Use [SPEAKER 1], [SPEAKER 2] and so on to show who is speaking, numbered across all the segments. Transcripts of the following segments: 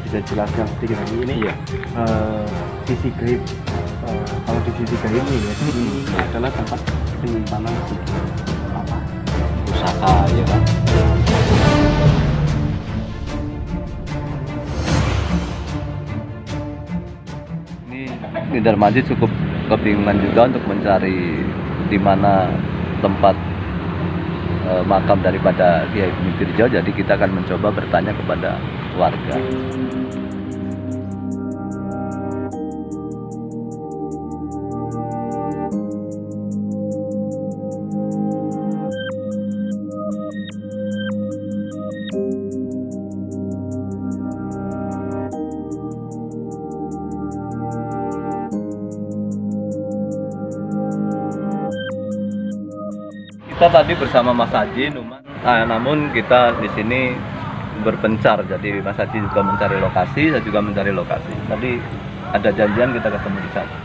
[SPEAKER 1] bisa jelaskan sedikit lagi ini?
[SPEAKER 2] Iya.
[SPEAKER 1] Sisi gaib, kalau di sisi gaib ini ya, ini adalah tempat penyimpanan apa?
[SPEAKER 2] Pusaka ya kan. Ini Darmaji cukup kebingungan juga untuk mencari di mana tempat makam daripada Kiai Bumi Tirjo, jadi kita akan mencoba bertanya kepada warga. Kita tadi bersama Mas Haji Numan, namun kita di sini berpencar. Jadi Mas Haji juga mencari lokasi, saya juga mencari lokasi. Tadi ada janjian kita ketemu di sana.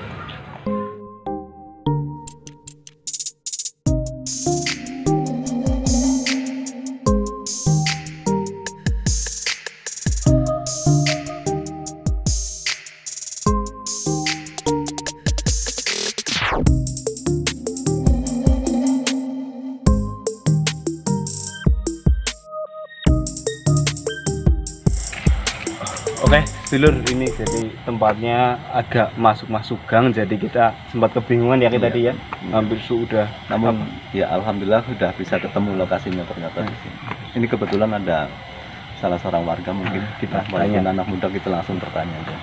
[SPEAKER 1] Oke, dulur, ini jadi tempatnya agak masuk gang, jadi kita sempat kebingungan ya kita tadi ya, hampir sudah.
[SPEAKER 2] Namun ya alhamdulillah sudah bisa ketemu lokasinya ternyata di sini. Ini kebetulan ada salah seorang warga, mungkin kita walaupun anak muda kita langsung bertanya aja.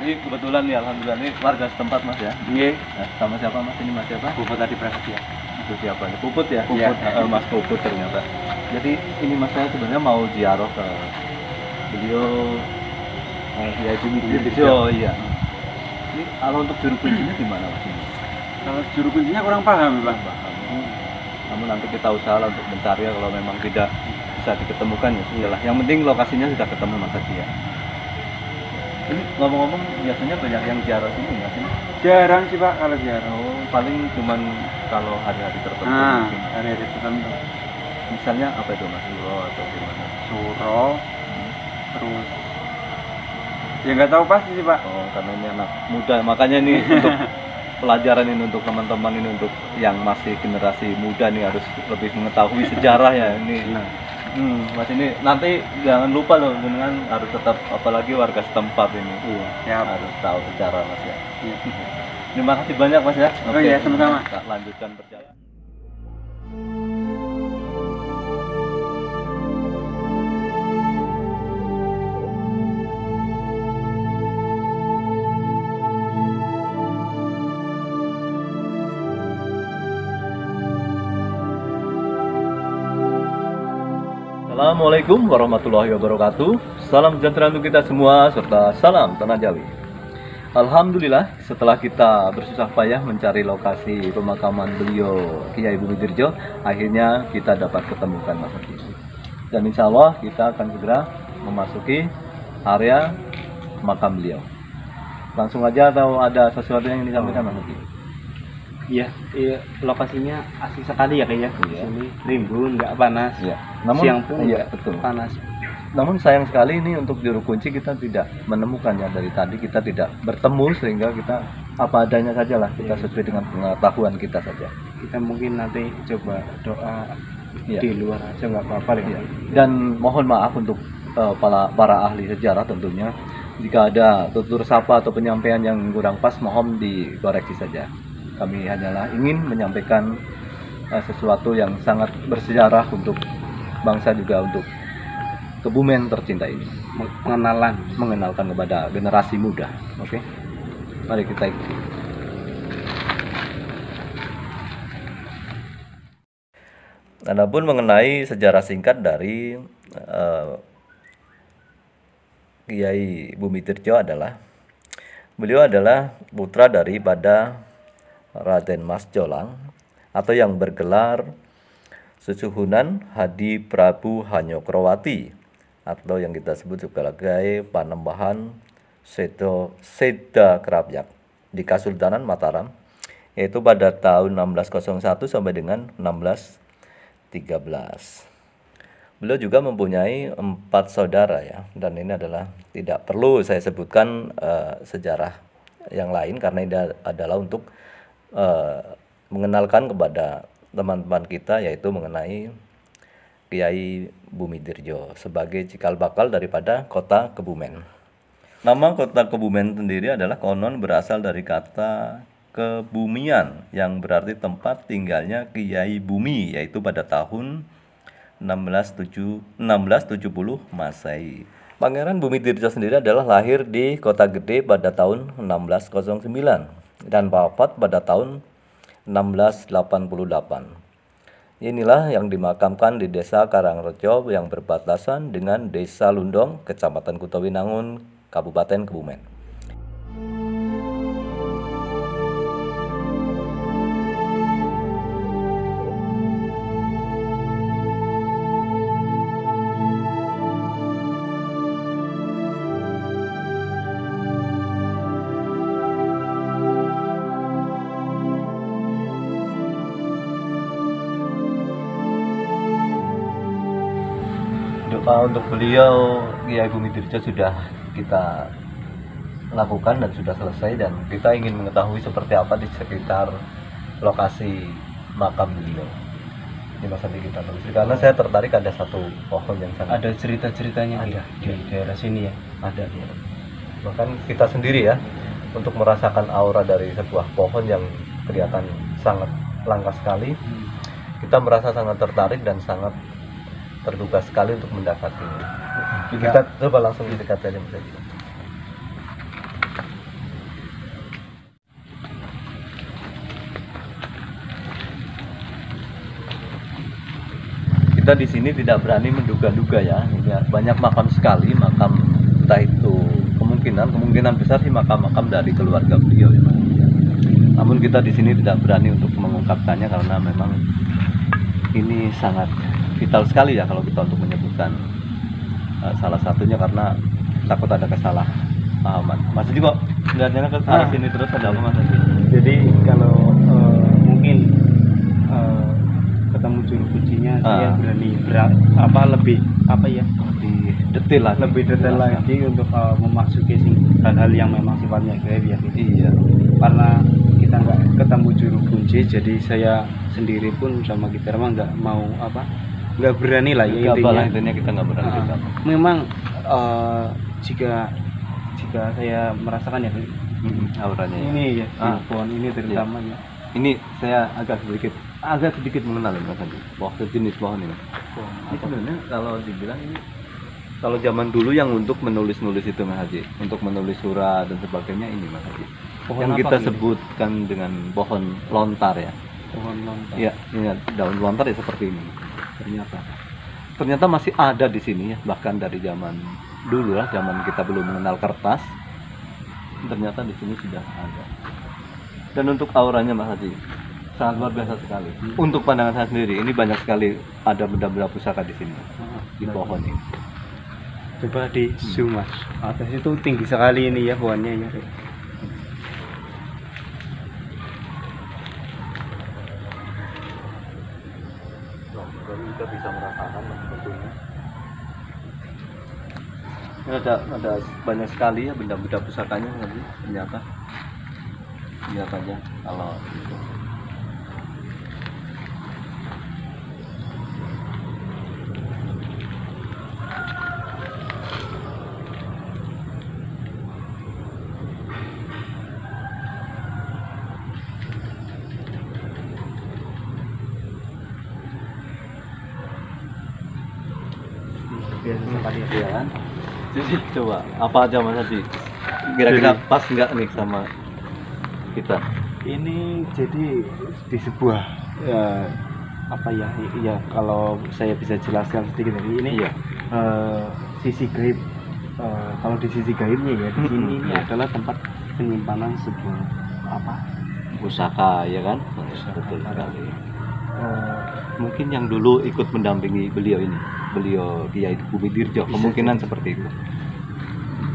[SPEAKER 2] Ini kebetulan nih, alhamdulillah ini warga setempat Mas ya.
[SPEAKER 1] Iya.
[SPEAKER 2] Nah, sama siapa Mas? Ini Mas siapa?
[SPEAKER 1] Puput tadi Prasetya.
[SPEAKER 2] Itu siapa nih? Puput ya?
[SPEAKER 1] Iya.
[SPEAKER 2] Mas Puput ternyata. Jadi ini Mas, saya sebenarnya mau ziarah ke beliau ya Bumi Tirjo. Iya. Ini kalau untuk juru kuncinya di mana Mas ini?
[SPEAKER 1] Kalau juru kuncinya kurang paham, Pak.
[SPEAKER 2] Namun nanti kita usaha untuk mencari ya, kalau memang tidak bisa diketemukan ya sudahlah. Yang penting lokasinya sudah ketemu Mas Haji ya. Ini ngomong-ngomong biasanya banyak yang ziarah sini nggak sih?
[SPEAKER 1] Jarang sih Pak kalau ziarah.
[SPEAKER 2] Oh, paling cuman kalau hari-hari tertentu mungkin.
[SPEAKER 1] Hari-hari tertentu.
[SPEAKER 2] Misalnya apa itu Mas, Suro atau gimana?
[SPEAKER 1] Suro, terus ya nggak tahu pasti sih Pak.
[SPEAKER 2] Oh, karena ini anak muda, makanya ini untuk pelajaran ini untuk teman-teman ini, untuk yang masih generasi muda nih harus lebih mengetahui sejarah ya ini. Mas ini nanti jangan lupa loh, dengan harus tetap, apalagi warga setempat ini.
[SPEAKER 1] Iya. Ya.
[SPEAKER 2] Harus tahu sejarah Mas ya.
[SPEAKER 1] Iya.
[SPEAKER 2] Terima kasih banyak Mas ya.
[SPEAKER 1] Oh iya, sama-sama.
[SPEAKER 2] Kita lanjutkan perjalanan. Assalamualaikum warahmatullahi wabarakatuh. Salam sejahtera untuk kita semua serta salam tanah Jawi. Alhamdulillah, setelah kita bersusah payah mencari lokasi pemakaman beliau Kiai Bumi Tirjo, akhirnya kita dapat ketemukan Mas Haji. Dan insya Allah kita akan segera memasuki area makam beliau. Langsung aja atau ada sesuatu yang disampaikan Mas Haji?
[SPEAKER 1] Iya, lokasinya asli sekali ya kayaknya.
[SPEAKER 2] Iya.
[SPEAKER 1] Sini rimbun, nggak panas.
[SPEAKER 2] Iya. Namun
[SPEAKER 1] Siang pun
[SPEAKER 2] iya,
[SPEAKER 1] nggak
[SPEAKER 2] betul.
[SPEAKER 1] panas.
[SPEAKER 2] Namun sayang sekali ini untuk juru kunci kita tidak menemukannya. Dari tadi kita tidak bertemu, sehingga kita apa adanya saja lah, kita sesuai dengan pengetahuan kita saja.
[SPEAKER 1] Kita mungkin nanti coba doa
[SPEAKER 2] Iya.
[SPEAKER 1] di luar aja nggak apa-apa ya.
[SPEAKER 2] Dan mohon maaf untuk para ahli sejarah tentunya, jika ada tutur sapa atau penyampaian yang kurang pas, mohon dikoreksi saja. Kami hanyalah ingin menyampaikan sesuatu yang sangat bersejarah untuk bangsa, juga untuk Kebumen tercinta ini, mengenalkan kepada generasi muda. Oke, mari kita ikuti. Adapun mengenai sejarah singkat dari Kiai Bumi Tirjo adalah, beliau adalah putra daripada Raden Mas Jolang, atau yang bergelar Susuhunan Hadi Prabu Hanyokrowati, atau yang kita sebut sebagai Panembahan Seda Kerapyak di Kesultanan Mataram, yaitu pada tahun 1601 sampai dengan 1613. Beliau juga mempunyai 4 saudara ya, dan ini tidak perlu saya sebutkan sejarah yang lain karena ini adalah untuk mengenalkan kepada teman-teman kita, yaitu mengenai Kiai Bumidirjo sebagai cikal bakal daripada kota Kebumen. Nama kota Kebumen sendiri adalah konon berasal dari kata kebumian yang berarti tempat tinggalnya Kiai Bumi, yaitu pada tahun 1670 Masehi. Pangeran Bumidirjo sendiri adalah lahir di Kota Gede pada tahun 1609 dan wafat pada tahun 1688. Inilah yang dimakamkan di Desa Karangrejo yang berbatasan dengan Desa Lundong, Kecamatan Kutawinangun, Kabupaten Kebumen. Untuk beliau Kiai Bumidirjo sudah kita lakukan dan sudah selesai, dan kita ingin mengetahui seperti apa di sekitar lokasi makam beliau. Ini Mas Andi kita terus, karena saya tertarik ada satu pohon yang sangat
[SPEAKER 1] Ada cerita-ceritanya
[SPEAKER 2] ada
[SPEAKER 1] di daerah sini ya.
[SPEAKER 2] ada ya. Bahkan kita sendiri ya, untuk merasakan aura dari sebuah pohon yang kelihatan sangat langka sekali, kita merasa sangat tertarik dan sangat terduga sekali untuk mendekatinya. Kita coba langsung didekati aja Mas Edi. Kita di sini tidak berani menduga-duga ya. Ini banyak makam sekali, makam entah itu kemungkinan besar sih makam-makam dari keluarga beliau ya, Mas. Namun kita di sini tidak berani untuk mengungkapkannya karena memang ini sangat vital sekali ya kalau kita untuk menyebutkan salah satunya, karena takut ada kesalahpahaman. Mas Edi kok kelihatannya ke arah sini terus, ada apa Mas Edi?
[SPEAKER 1] Jadi kalau mungkin ketemu juru kuncinya, saya berani lebih detail lagi untuk memasuki hal-hal yang memang sifatnya gaib ya.
[SPEAKER 2] Iya.
[SPEAKER 1] Karena kita nggak ketemu juru kunci, jadi saya sendiri pun sama kita memang nggak berani lah ya
[SPEAKER 2] intinya kita nggak berani.
[SPEAKER 1] Memang jika saya merasakan ya
[SPEAKER 2] auranya
[SPEAKER 1] ini ya, pohon ini terutama ya.
[SPEAKER 2] Ini saya agak sedikit mengenal Mas Andi bahwa jenis pohon ini. Ini sebenarnya kalau dibilang ini, kalau zaman dulu yang untuk menulis-nulis itu Mas Haji, untuk menulis surat dan sebagainya, ini Mas Haji. Pohon yang kita sebutkan dengan pohon lontar ya.
[SPEAKER 1] Pohon lontar.
[SPEAKER 2] Ya, ini daun lontar ya seperti ini. Ternyata masih ada di sini ya, bahkan dari zaman dulu lah, zaman kita belum mengenal kertas. Ternyata di sini sudah ada. Dan untuk auranya Mas Haji sangat luar biasa sekali. Untuk pandangan saya sendiri, ini banyak sekali ada benda-benda pusaka di sini, di pohon ini.
[SPEAKER 1] Coba di zoom Mas, atas itu tinggi sekali ini ya pohonnya ya.
[SPEAKER 2] Kita bisa merasakan tentunya. Ini ada banyak sekali ya benda-benda pusakanya nanti ternyata. Lihat aja kalau itu. Biasa sekali ya kan. Jadi coba apa aja Mas Adi, kira-kira pas nggak nih sama kita?
[SPEAKER 1] Ini jadi di sebuah ya kalau saya bisa jelaskan sedikit ini ya, sisi gaib. Kalau di sisi gaibnya ya, di sini ini adalah tempat penyimpanan sebuah
[SPEAKER 2] pusaka ya kan. Betul sekali. Mungkin yang dulu ikut mendampingi beliau ini, beliau Kiai Bumidirjo, kemungkinan seperti itu.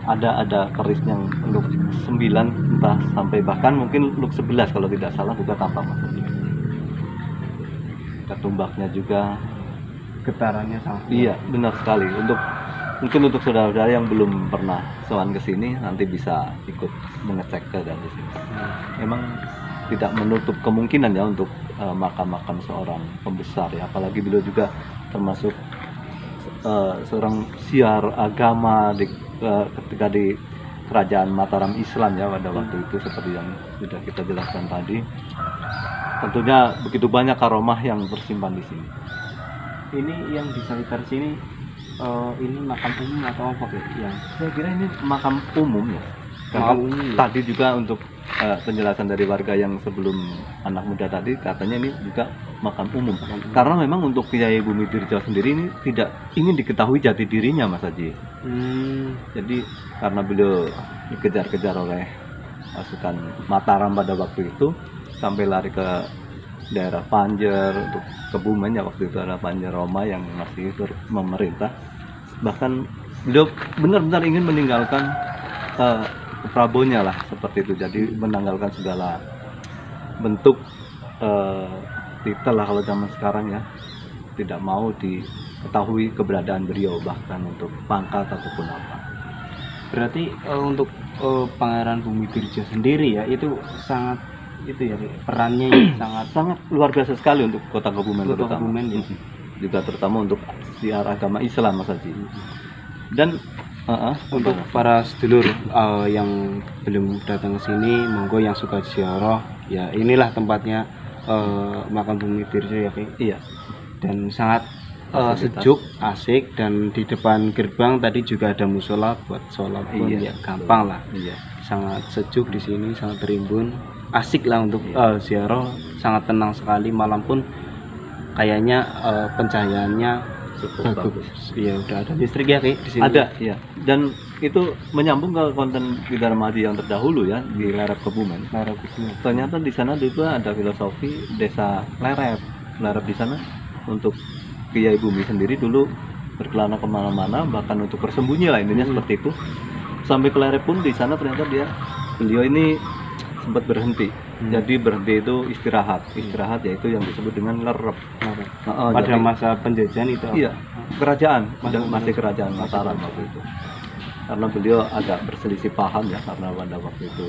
[SPEAKER 2] ada keris yang luk 9 entah sampai bahkan mungkin luk 11 kalau tidak salah juga tampak Mas Haji. Ketumbaknya juga
[SPEAKER 1] Getarannya sangat kuat.
[SPEAKER 2] iya benar sekali. Mungkin untuk saudara-saudara yang belum pernah sowan ke sini nanti bisa ikut mengecek ke dalam sini. Memang tidak menutup kemungkinan ya untuk makam-makam seorang pembesar ya, apalagi beliau juga termasuk seorang siar agama ketika di kerajaan Mataram Islam ya pada waktu itu, seperti yang sudah kita jelaskan tadi. Tentunya begitu banyak karomah yang tersimpan di sini.
[SPEAKER 1] Ini yang di sekitar sini ini makam umum atau apa ya?
[SPEAKER 2] Saya kira ini makam umum ya. Karena
[SPEAKER 1] Makam umum, ya?
[SPEAKER 2] tadi juga untuk penjelasan dari warga yang sebelum anak muda tadi katanya ini juga makam umum. Karena memang untuk Kiai Bumi Dirjo sendiri ini tidak ingin diketahui jati dirinya Mas Haji. Jadi karena beliau dikejar-kejar oleh pasukan Mataram pada waktu itu sampai lari ke daerah Panjer untuk Kebumen ya, waktu itu ada Panjer Roma yang masih memerintah. Bahkan beliau benar-benar ingin meninggalkan Prabonya lah seperti itu, jadi menanggalkan segala bentuk titel lah kalau zaman sekarang ya, tidak mau diketahui keberadaan beliau bahkan untuk pangkat ataupun apa.
[SPEAKER 1] Berarti untuk Pangeran Bumi Dirjo sendiri ya itu sangat itu ya perannya ya,
[SPEAKER 2] sangat luar biasa sekali untuk kota Kebumen,
[SPEAKER 1] Kota Kebumen ya.
[SPEAKER 2] juga terutama untuk siar agama Islam Mas Haji. Dan
[SPEAKER 1] untuk para sedulur yang belum datang ke sini, monggo yang suka ziarah ya, inilah tempatnya makam Bumi Dirjo ya Ki.
[SPEAKER 2] iya,
[SPEAKER 1] Dan sangat
[SPEAKER 2] Fasilitas.
[SPEAKER 1] sejuk, asik, dan di depan gerbang tadi juga ada musola buat sholat pun ya gampang lah.
[SPEAKER 2] iya.
[SPEAKER 1] Sangat sejuk di sini, sangat terimbun, asik lah untuk ziarah, sangat tenang sekali. Malam pun kayaknya pencahayaannya
[SPEAKER 2] Cukup bagus.
[SPEAKER 1] Iya, udah ada listrik ya Ki di sini.
[SPEAKER 2] Ada, ya. Dan itu menyambung ke konten Bidara Madi yang terdahulu ya di Lerep Kebumen.
[SPEAKER 1] Lerep Kebumen.
[SPEAKER 2] Ternyata di sana juga ada filosofi desa Lerep. Lerep di sana untuk Kiai Bumi sendiri dulu berkelana kemana-mana, bahkan untuk bersembunyi lah intinya seperti itu. Sampai ke Lerep pun di sana ternyata beliau ini sempat berhenti. Jadi berhenti itu istirahat yaitu yang disebut dengan lerep.
[SPEAKER 1] Pada
[SPEAKER 2] jadi-
[SPEAKER 1] masa penjajahan itu apa?
[SPEAKER 2] Iya, kerajaan,
[SPEAKER 1] Masih-
[SPEAKER 2] masih kerajaan Mataram waktu itu. Karena beliau agak berselisih paham ya, karena pada waktu itu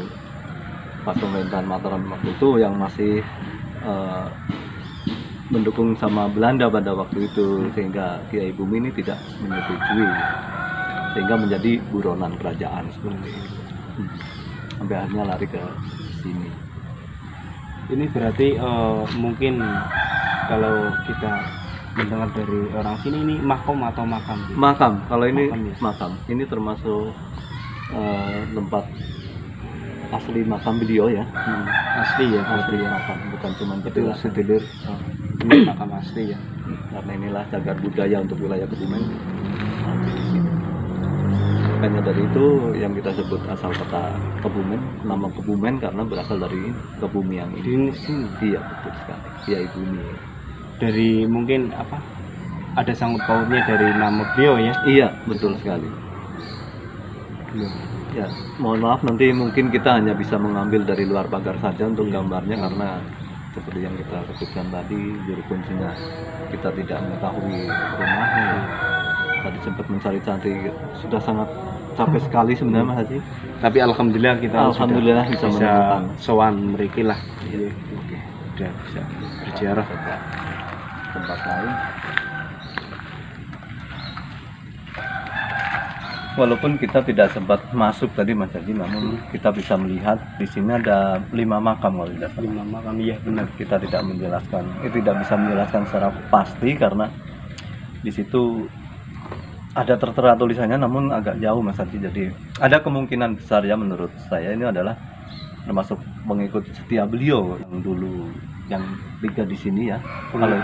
[SPEAKER 2] pas pemerintahan Mataram waktu itu yang masih mendukung sama Belanda pada waktu itu, sehingga Kiai Bumi ini tidak menyetujui, sehingga menjadi buronan kerajaan seperti itu. Sampai akhirnya lari ke sini.
[SPEAKER 1] Ini berarti mungkin kalau kita mendengar dari orang sini ini makom atau makam?
[SPEAKER 2] Makam, kalau ini
[SPEAKER 1] Makam, ya?
[SPEAKER 2] makam. Ini termasuk tempat asli makam beliau ya.
[SPEAKER 1] Asli ya,
[SPEAKER 2] Asli makam, bukan cuma
[SPEAKER 1] Itu
[SPEAKER 2] petilasan.
[SPEAKER 1] sedulur ini makam asli ya.
[SPEAKER 2] Karena inilah cagar budaya untuk wilayah Kebumen. Nanti di sini. Makanya dari itu yang kita sebut asal kota Kebumen, nama Kebumen karena berasal dari kebumian
[SPEAKER 1] Di
[SPEAKER 2] ini.
[SPEAKER 1] sini
[SPEAKER 2] Iya betul sekali. Kiai Bumi.
[SPEAKER 1] dari mungkin apa? Ada sangkut pautnya dari nama beliau ya.
[SPEAKER 2] Iya betul sekali. Ya, mohon maaf nanti mungkin kita hanya bisa mengambil dari luar pagar saja untuk gambarnya karena seperti yang kita sebutkan tadi juru kuncinya kita tidak mengetahui rumahnya. Tadi sempat mencari-cari sudah sangat capek sekali sebenarnya Mas Haji.
[SPEAKER 1] Tapi alhamdulillah kita
[SPEAKER 2] Alhamdulillah
[SPEAKER 1] sudah
[SPEAKER 2] bisa menemukan.
[SPEAKER 1] sowan mereka lah.
[SPEAKER 2] Iya.
[SPEAKER 1] Oke, udah bisa berziarah.
[SPEAKER 2] Saja tempat lain. Walaupun kita tidak sempat masuk tadi Mas Haji, namun kita bisa melihat di sini ada 5 makam kalau tidak salah.
[SPEAKER 1] 5 makam iya benar.
[SPEAKER 2] Kita tidak menjelaskan, tidak bisa menjelaskan secara pasti karena di situ ada tertera tulisannya, namun agak jauh Mas Haji. Jadi ada kemungkinan besar ya menurut saya ini adalah termasuk pengikut setia beliau yang dulu yang 3 di sini ya. Kalau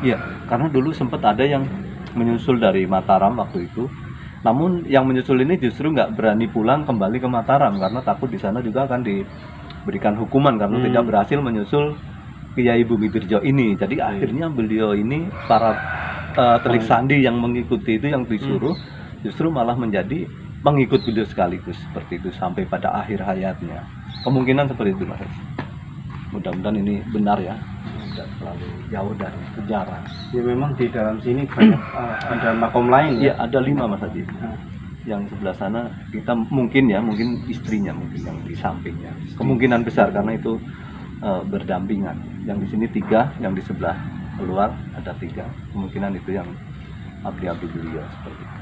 [SPEAKER 2] iya, karena dulu sempat ada yang menyusul dari Mataram waktu itu. Namun yang menyusul ini justru nggak berani pulang kembali ke Mataram karena takut di sana juga akan diberikan hukuman karena tidak berhasil menyusul Kiai Bumi Dirjo ini. Jadi akhirnya beliau ini para telik sandi yang mengikuti itu yang disuruh justru malah menjadi pengikut beliau sekaligus seperti itu sampai pada akhir hayatnya. Kemungkinan seperti itu Mas. Mudah-mudahan ini benar ya, tidak terlalu jauh dari sejarah.
[SPEAKER 1] Ya memang di dalam sini banyak ada makom lain
[SPEAKER 2] Ya
[SPEAKER 1] ya.
[SPEAKER 2] ada 5 Mas Haji. Yang sebelah sana kita mungkin istrinya mungkin yang di sampingnya. Kemungkinan besar karena itu berdampingan. Yang di sini 3, yang di sebelah keluar ada 3. Kemungkinan itu yang abdi-abdi beliau seperti itu.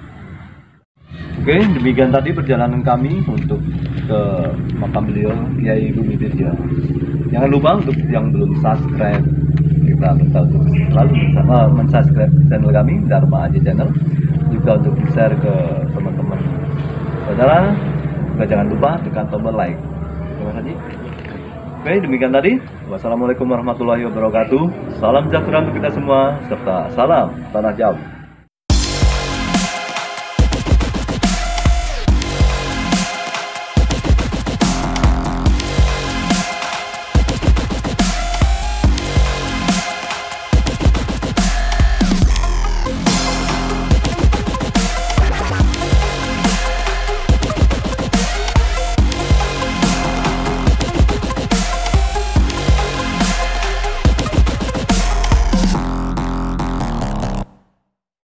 [SPEAKER 2] Oke, demikian tadi perjalanan kami untuk ke makam beliau Kiai Bumi Dirja. Jangan lupa untuk yang belum subscribe, kita minta untuk selalu mensubscribe channel kami Dharma Aji Channel, juga untuk di-share ke teman-teman saudara. Juga jangan lupa tekan tombol like. Terima kasih. Oke, demikian tadi. Wassalamualaikum warahmatullahi wabarakatuh. Salam sejahtera untuk kita semua serta salam tanah jauh.